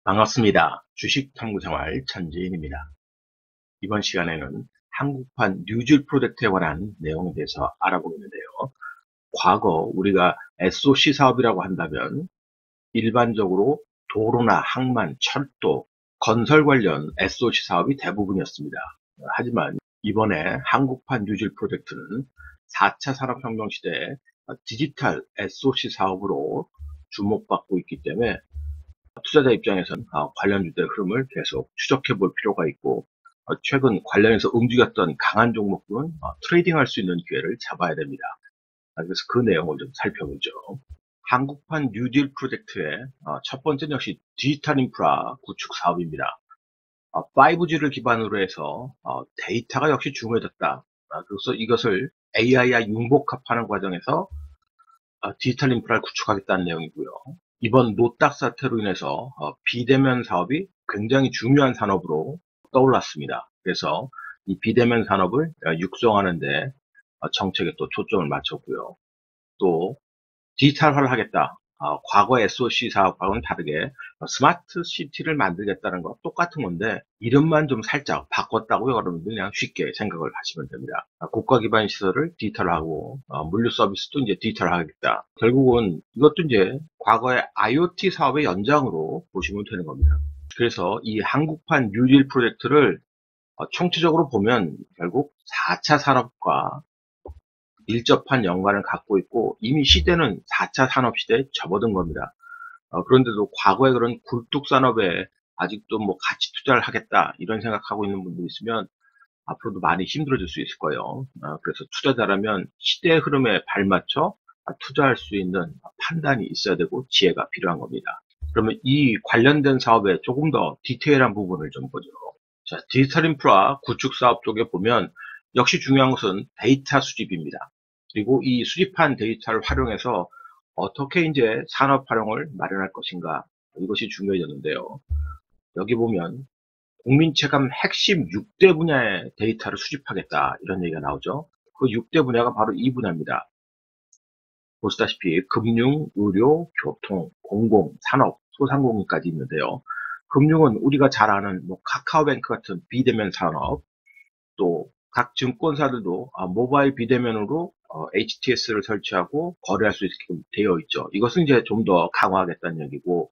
반갑습니다. 주식탐구생활 천지인입니다. 이번 시간에는 한국판 뉴질 프로젝트에 관한 내용에 대해서 알아보겠는데요. 과거 우리가 SOC 사업이라고 한다면 일반적으로 도로나 항만, 철도, 건설 관련 SOC 사업이 대부분이었습니다. 하지만 이번에 한국판 뉴질 프로젝트는 4차 산업혁명 시대에 디지털 SOC 사업으로 주목받고 있기 때문에 투자자 입장에서는 관련주들의 흐름을 계속 추적해 볼 필요가 있고, 최근 관련해서 움직였던 강한 종목들은 트레이딩할 수 있는 기회를 잡아야 됩니다. 그래서 그 내용을 좀 살펴보죠. 한국판 뉴딜 프로젝트의 첫 번째는 역시 디지털 인프라 구축 사업입니다. 5G를 기반으로 해서 데이터가 역시 중요해졌다. 그래서 이것을 AI와 융복합하는 과정에서 디지털 인프라를 구축하겠다는 내용이고요. 이번 노딱 사태로 인해서 비대면 사업이 굉장히 중요한 산업으로 떠올랐습니다. 그래서 이 비대면 산업을 육성하는데 정책에 또 초점을 맞췄고요. 또 디지털화를 하겠다. 과거 SOC 사업과는 다르게 스마트 시티를 만들겠다는 거 똑같은 건데 이름만 좀 살짝 바꿨다고 여러분들 그냥 쉽게 생각을 하시면 됩니다. 국가 기반 시설을 디지털하고 물류 서비스도 이제 디지털하겠다. 결국은 이것도 이제 과거의 IoT 사업의 연장으로 보시면 되는 겁니다. 그래서 이 한국판 뉴딜 프로젝트를 총체적으로 보면 결국 4차 산업과 밀접한 연관을 갖고 있고 이미 시대는 4차 산업시대에 접어든 겁니다. 그런데도 과거의 그런 굴뚝산업에 아직도 뭐 가치 투자를 하겠다 이런 생각하고 있는 분들 있으면 앞으로도 많이 힘들어질 수 있을 거예요. 그래서 투자자라면 시대의 흐름에 발맞춰 투자할 수 있는 판단이 있어야 되고 지혜가 필요한 겁니다. 그러면 이 관련된 사업에 조금 더 디테일한 부분을 좀 보죠. 자, 디지털 인프라 구축 사업 쪽에 보면 역시 중요한 것은 데이터 수집입니다. 그리고 이 수집한 데이터를 활용해서 어떻게 이제 산업 활용을 마련할 것인가, 이것이 중요해졌는데요. 여기 보면 국민 체감 핵심 6대 분야의 데이터를 수집하겠다 이런 얘기가 나오죠. 그 6대 분야가 바로 이 분야입니다. 보시다시피 금융, 의료, 교통, 공공, 산업, 소상공인까지 있는데요. 금융은 우리가 잘 아는 뭐 카카오뱅크 같은 비대면 산업, 또 각 증권사들도 모바일 비대면으로 HTS를 설치하고 거래할 수 있게 되어 있죠. 이것은 이제 좀 더 강화하겠다는 얘기고,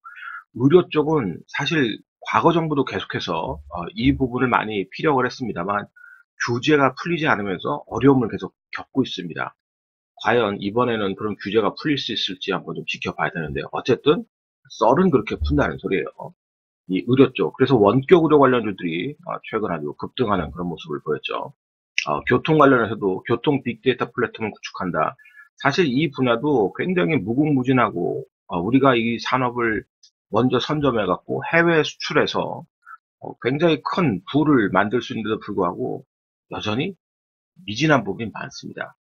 의료 쪽은 사실 과거 정부도 계속해서 이 부분을 많이 피력을 했습니다만 규제가 풀리지 않으면서 어려움을 계속 겪고 있습니다. 과연 이번에는 그런 규제가 풀릴 수 있을지 한번 좀 지켜봐야 되는데요. 어쨌든 썰은 그렇게 푼다는 소리예요. 이 의료 쪽. 그래서 원격 의료 관련주들이 최근 아주 급등하는 그런 모습을 보였죠. 교통 관련해서도 교통 빅데이터 플랫폼을 구축한다. 사실 이 분야도 굉장히 무궁무진하고 우리가 이 산업을 먼저 선점해갖고 해외 수출해서 굉장히 큰 부를 만들 수 있는데도 불구하고 여전히 미진한 부분이 많습니다.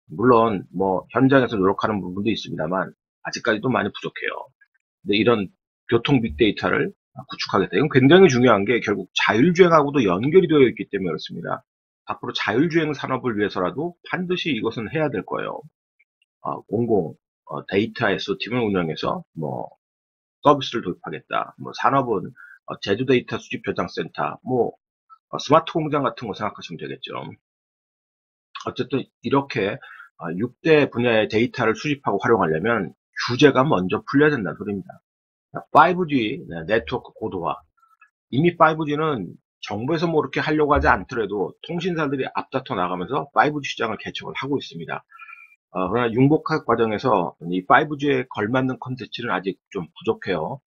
물론 뭐 현장에서 노력하는 부분도 있습니다만 아직까지도 많이 부족해요. 근데 이런 교통 빅데이터를 구축하겠다. 이건 굉장히 중요한 게 결국 자율주행하고도 연결이 되어 있기 때문에 그렇습니다. 앞으로 자율주행 산업을 위해서라도 반드시 이것은 해야 될 거예요. 공공 데이터 SO팀을 운영해서 뭐 서비스를 도입하겠다. 뭐 산업은 제조 데이터 수집 저장 센터, 뭐 스마트 공장 같은 거 생각하시면 되겠죠. 어쨌든 이렇게 6대 분야의 데이터를 수집하고 활용하려면 규제가 먼저 풀려야 된다는 소리입니다. 5G 네트워크 고도화. 이미 5G는 정부에서 뭐 이렇게 하려고 하지 않더라도 통신사들이 앞다퉈 나가면서 5G 시장을 개척을 하고 있습니다. 그러나 융복합 과정에서 이 5G에 걸맞는 컨텐츠는 아직 좀 부족해요.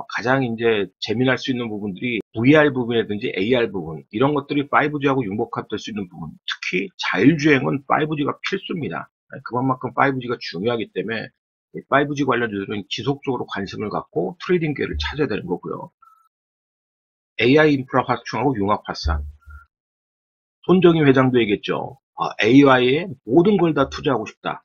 가장 이제 재미날 수 있는 부분들이 VR 부분이라든지 AR 부분, 이런 것들이 5G하고 융복합될 수 있는 부분, 특히 자율주행은 5G가 필수입니다. 그만큼 5G가 중요하기 때문에 5G 관련주들은 지속적으로 관심을 갖고 트레이딩 기회를 찾아야 되는 거고요. AI 인프라 확충하고 융합 확산. 손정희 회장도 얘기했죠. AI에 모든 걸 다 투자하고 싶다.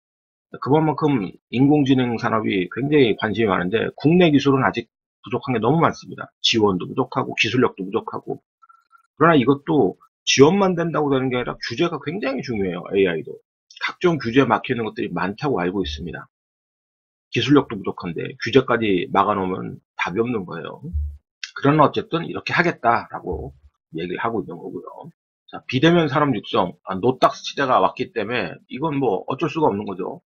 그만큼 인공지능 산업이 굉장히 관심이 많은데 국내 기술은 아직 부족한 게 너무 많습니다. 지원도 부족하고 기술력도 부족하고. 그러나 이것도 지원만 된다고 되는 게 아니라 규제가 굉장히 중요해요. AI도. 각종 규제에 막히는 것들이 많다고 알고 있습니다. 기술력도 부족한데 규제까지 막아놓으면 답이 없는 거예요. 그러나 어쨌든 이렇게 하겠다라고 얘기를 하고 있는 거고요. 자, 비대면 산업 육성, 노딱스 시대가 왔기 때문에 이건 뭐 어쩔 수가 없는 거죠.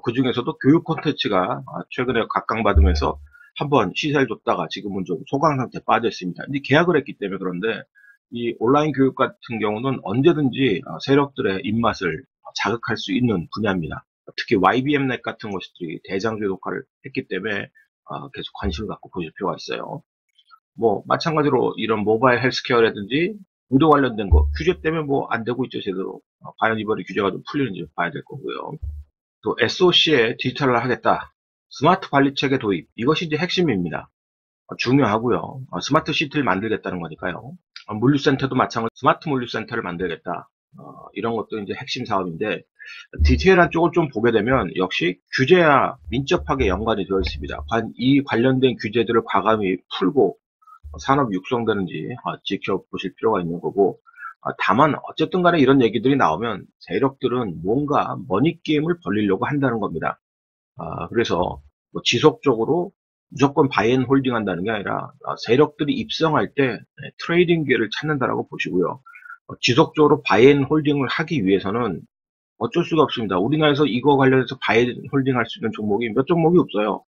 그 중에서도 교육 콘텐츠가 최근에 각광받으면서 한번 시세를 줬다가 지금은 좀 소강 상태에 빠져 있습니다. 근데 계약을 했기 때문에. 그런데 이 온라인 교육 같은 경우는 언제든지 세력들의 입맛을 자극할 수 있는 분야입니다. 특히 YBM넷 같은 것들이 대장주 효과를 했기 때문에 계속 관심을 갖고 보실 필요가 있어요. 뭐 마찬가지로 이런 모바일 헬스케어라든지 의료 관련된 거 규제 때문에 뭐 안 되고 있죠, 제대로. 과연 이번에 규제가 좀 풀리는지 봐야 될 거고요. 또 SOC에 디지털을 하겠다. 스마트 관리 체계 도입. 이것이 이제 핵심입니다. 중요하고요. 스마트 시티를 만들겠다는 거니까요. 물류센터도 마찬가지로 스마트 물류센터를 만들겠다. 이런 것도 이제 핵심 사업인데, 디테일한 쪽을 좀 보게 되면 역시 규제와 민첩하게 연관이 되어 있습니다. 과연 이 관련된 규제들을 과감히 풀고 산업이 육성되는지 지켜보실 필요가 있는 거고, 다만 어쨌든 간에 이런 얘기들이 나오면 세력들은 뭔가 머니게임을 벌리려고 한다는 겁니다. 그래서 뭐 지속적으로 무조건 바이앤 홀딩 한다는 게 아니라 세력들이 입성할 때 트레이딩 기회를 찾는다라고 보시고요. 지속적으로 바이앤 홀딩을 하기 위해서는 어쩔 수가 없습니다. 우리나라에서 이거 관련해서 바이앤 홀딩 할 수 있는 종목이 몇 종목이 없어요.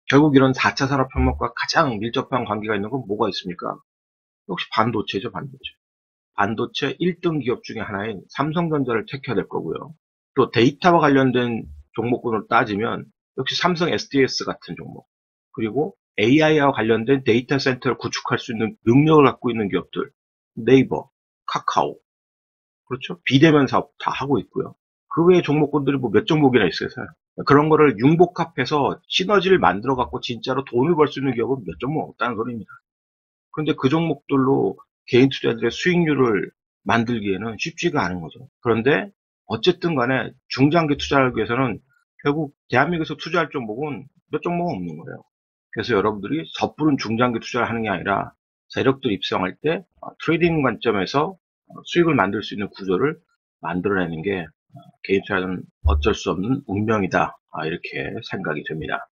결국 이런 4차 산업혁명과 가장 밀접한 관계가 있는 건 뭐가 있습니까? 역시 반도체죠, 반도체. 반도체 1등 기업 중에 하나인 삼성전자를 택해야 될 거고요. 또 데이터와 관련된 종목군을 따지면 역시 삼성 SDS 같은 종목, 그리고 AI와 관련된 데이터 센터를 구축할 수 있는 능력을 갖고 있는 기업들, 네이버, 카카오, 그렇죠? 비대면 사업 다 하고 있고요. 그 외에 종목군들이 뭐 몇 종목이나 있어요. 그런 거를 융복합해서 시너지를 만들어 갖고 진짜로 돈을 벌 수 있는 기업은 몇 종목 없다는 소리입니다. 그런데 그 종목들로 개인 투자들의 수익률을 만들기에는 쉽지가 않은 거죠. 그런데 어쨌든 간에 중장기 투자를 하기 위해서는 결국 대한민국에서 투자할 종목은 몇 종목은 없는 거예요. 그래서 여러분들이 섣부른 중장기 투자를 하는 게 아니라 세력들 입성할 때 트레이딩 관점에서 수익을 만들 수 있는 구조를 만들어내는 게 개인 투자는 어쩔 수 없는 운명이다. 이렇게 생각이 됩니다.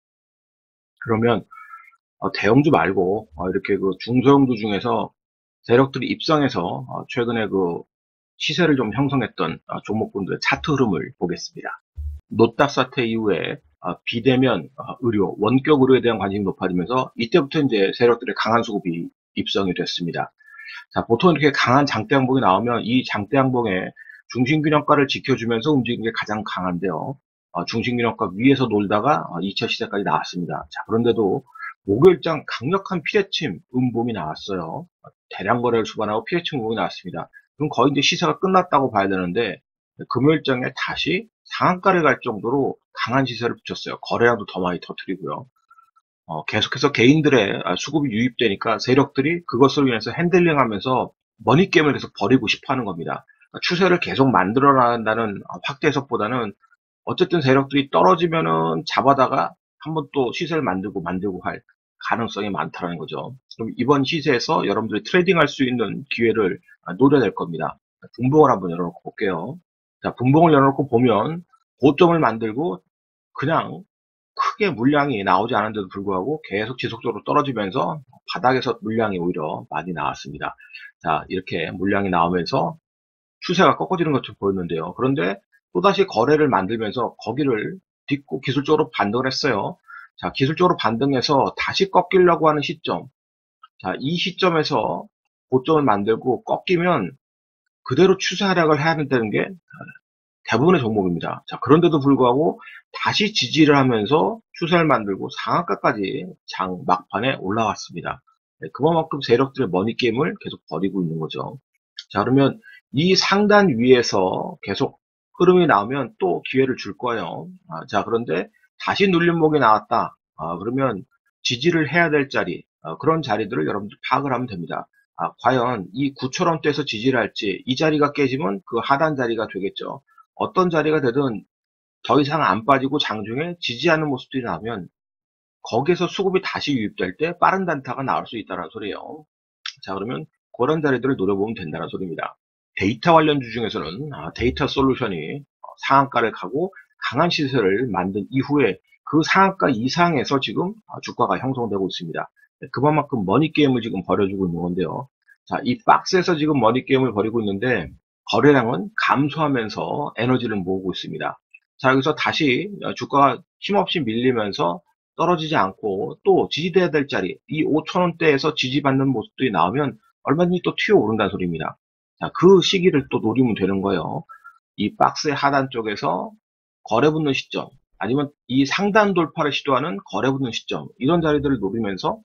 그러면 대형주 말고 이렇게 그 중소형주 중에서 세력들이 입성해서 최근에 그 시세를 좀 형성했던 종목군들의 차트 흐름을 보겠습니다. 노딱 사태 이후에 비대면 의료, 원격 의료에 대한 관심이 높아지면서 이때부터 이제 세력들의 강한 수급이 입성이 됐습니다. 자, 보통 이렇게 강한 장대 항목이 나오면 이 장대 항목의 중심균형가를 지켜주면서 움직이는 게 가장 강한데요. 중심균형가 위에서 놀다가 2차 시세까지 나왔습니다. 자, 그런데도 목요일장 강력한 피대침 음봉이 나왔어요. 대량 거래를 수반하고 피대침 음봉이 나왔습니다. 그럼 거의 이제 시세가 끝났다고 봐야 되는데 금요일장에 다시 상한가를 갈 정도로 강한 시세를 붙였어요. 거래량도 더 많이 터뜨리고요. 계속해서 개인들의 수급이 유입되니까 세력들이 그것을 위해서 핸들링하면서 머니게임을 계속 벌이고 싶어하는 겁니다. 추세를 계속 만들어 나간다는 확대 해석보다는 어쨌든 세력들이 떨어지면은 잡아다가 한번 또 시세를 만들고 할 가능성이 많다는 거죠. 그럼 이번 시세에서 여러분들이 트레이딩 할 수 있는 기회를 노려야 될 겁니다. 분봉을 한번 열어놓고 볼게요. 자, 분봉을 열어놓고 보면 고점을 만들고 그냥 크게 물량이 나오지 않은데도 불구하고 계속 지속적으로 떨어지면서 바닥에서 물량이 오히려 많이 나왔습니다. 자, 이렇게 물량이 나오면서 추세가 꺾어지는 것처럼 보였는데요. 그런데 또다시 거래를 만들면서 거기를 딛고 기술적으로 반등을 했어요. 자, 기술적으로 반등해서 다시 꺾이려고 하는 시점. 자, 이 시점에서 고점을 만들고 꺾이면 그대로 추세 하락을 해야 된다는 게 대부분의 종목입니다. 자, 그런데도 불구하고 다시 지지를 하면서 추세를 만들고 상한가까지 장 막판에 올라왔습니다. 네, 그만큼 세력들의 머니게임을 계속 벌이고 있는 거죠. 자, 그러면 이 상단 위에서 계속 흐름이 나오면 또 기회를 줄 거예요. 자, 그런데 다시 눌림목이 나왔다. 그러면 지지를 해야 될 자리, 그런 자리들을 여러분들 파악을 하면 됩니다. 과연 이 9,000원대에서 지지를 할지, 이 자리가 깨지면 그 하단 자리가 되겠죠. 어떤 자리가 되든 더 이상 안 빠지고 장중에 지지하는 모습들이 나오면 거기에서 수급이 다시 유입될 때 빠른 단타가 나올 수 있다는 소리예요. 자, 그러면 그런 자리들을 노려보면 된다는 소리입니다. 데이터 관련주 중에서는 데이터 솔루션이 상한가를 가고 강한 시세를 만든 이후에 그 상한가 이상에서 지금 주가가 형성되고 있습니다. 그만큼 머니게임을 지금 벌여주고 있는 건데요. 자, 이 박스에서 지금 머니게임을 벌이고 있는데 거래량은 감소하면서 에너지를 모으고 있습니다. 자, 여기서 다시 주가가 힘없이 밀리면서 떨어지지 않고 또 지지돼야 될 자리, 이 5,000원대에서 지지받는 모습들이 나오면 얼마든지 또 튀어오른다는 소리입니다. 자, 그 시기를 또 노리면 되는 거예요. 이 박스의 하단 쪽에서 거래 붙는 시점, 아니면 이 상단 돌파를 시도하는 거래 붙는 시점, 이런 자리들을 노리면서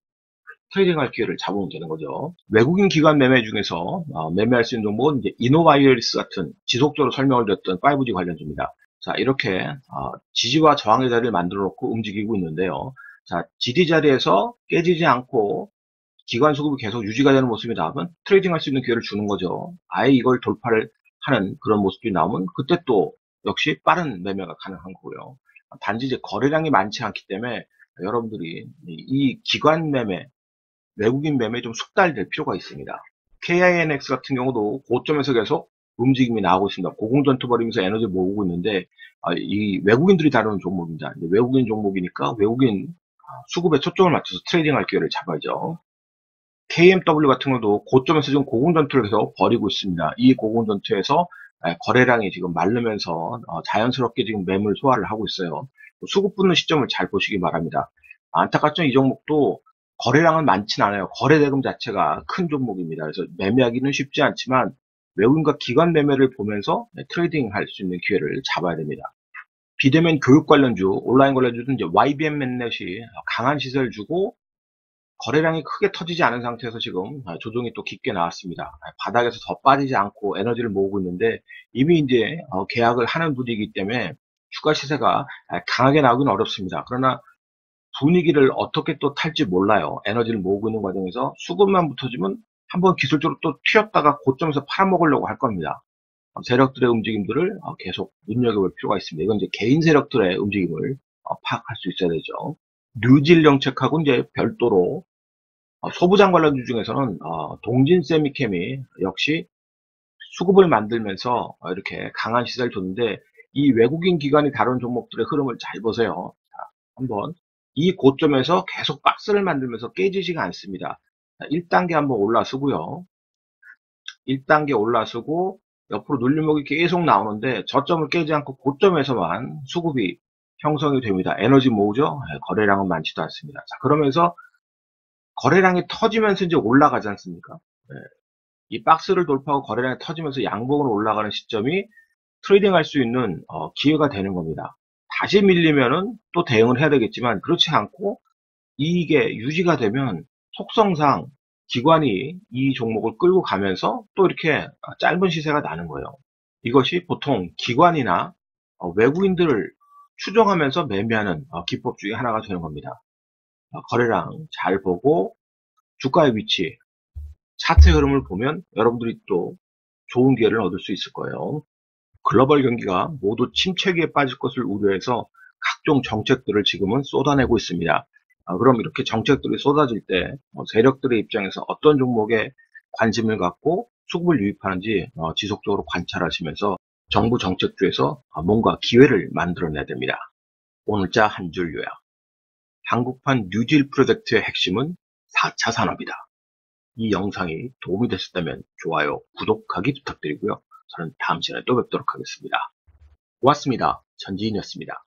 트레이딩할 기회를 잡으면 되는 거죠. 외국인 기관 매매 중에서 매매할 수 있는 종목은 이제 이노바이오리스 같은 지속적으로 설명을 드렸던 5G 관련주입니다. 자, 이렇게 지지와 저항의 자리를 만들어 놓고 움직이고 있는데요. 자, 지지 자리에서 깨지지 않고 기관 수급이 계속 유지가 되는 모습이 나오면 트레이딩 할 수 있는 기회를 주는 거죠. 아예 이걸 돌파를 하는 그런 모습이 나오면 그때 또 역시 빠른 매매가 가능한 거고요. 단지 이제 거래량이 많지 않기 때문에 여러분들이 이 기관 매매, 외국인 매매에 좀 숙달될 필요가 있습니다. KINX 같은 경우도 고점에서 계속 움직임이 나오고 있습니다. 고공전투 벌이면서 에너지 모으고 있는데 이 외국인들이 다루는 종목입니다. 외국인 종목이니까 외국인 수급에 초점을 맞춰서 트레이딩할 기회를 잡아야죠. KMW 같은 경우도 고점에서 지금 고공전투를 계속 벌이고 있습니다. 이 고공전투에서 거래량이 지금 마르면서 자연스럽게 지금 매물 소화를 하고 있어요. 수급 붙는 시점을 잘 보시기 바랍니다. 안타깝지만 이 종목도 거래량은 많진 않아요. 거래 대금 자체가 큰 종목입니다. 그래서 매매하기는 쉽지 않지만 외국인과 기관 매매를 보면서 트레이딩 할 수 있는 기회를 잡아야 됩니다. 비대면 교육 관련주, 온라인 관련주는 이제 YBM 맨넷이 강한 시세를 주고 거래량이 크게 터지지 않은 상태에서 지금 조정이 또 깊게 나왔습니다. 바닥에서 더 빠지지 않고 에너지를 모으고 있는데 이미 이제 계약을 하는 분위기이기 때문에 추가 시세가 강하게 나오기는 어렵습니다. 그러나 분위기를 어떻게 또 탈지 몰라요. 에너지를 모으고 있는 과정에서 수급만 붙어지면 한번 기술적으로 또 튀었다가 고점에서 팔아먹으려고 할 겁니다. 세력들의 움직임들을 계속 눈여겨볼 필요가 있습니다. 이건 이제 개인 세력들의 움직임을 파악할 수 있어야 되죠. 뉴질 정책하고 이제 별도로 소부장 관련주 중에서는 동진 세미캠이 역시 수급을 만들면서 이렇게 강한 시세를 줬는데 이 외국인 기관이 다룬 종목들의 흐름을 잘 보세요. 자, 한번 이 고점에서 계속 박스를 만들면서 깨지지가 않습니다. 자, 1단계 한번 올라서고요. 1단계 올라서고 옆으로 눌림목이 계속 나오는데 저점을 깨지 않고 고점에서만 수급이 형성이 됩니다. 에너지 모으죠. 거래량은 많지도 않습니다. 자, 그러면서 거래량이 터지면서 이제 올라가지 않습니까? 네. 이 박스를 돌파하고 거래량이 터지면서 양봉으로 올라가는 시점이 트레이딩 할 수 있는 기회가 되는 겁니다. 다시 밀리면은 또 대응을 해야 되겠지만 그렇지 않고 이게 유지가 되면 속성상 기관이 이 종목을 끌고 가면서 또 이렇게 짧은 시세가 나는 거예요. 이것이 보통 기관이나 외국인들을 추종하면서 매매하는 기법 중에 하나가 되는 겁니다. 거래량 잘 보고 주가의 위치, 차트의 흐름을 보면 여러분들이 또 좋은 기회를 얻을 수 있을 거예요. 글로벌 경기가 모두 침체기에 빠질 것을 우려해서 각종 정책들을 지금은 쏟아내고 있습니다. 그럼 이렇게 정책들이 쏟아질 때 세력들의 입장에서 어떤 종목에 관심을 갖고 수급을 유입하는지 지속적으로 관찰하시면서 정부 정책주에서 뭔가 기회를 만들어내야 됩니다. 오늘자 한 줄 요약. 한국판 뉴딜 프로젝트의 핵심은 4차 산업이다. 이 영상이 도움이 되셨다면 좋아요, 구독하기 부탁드리고요. 저는 다음 시간에 또 뵙도록 하겠습니다. 고맙습니다. 전지인이었습니다.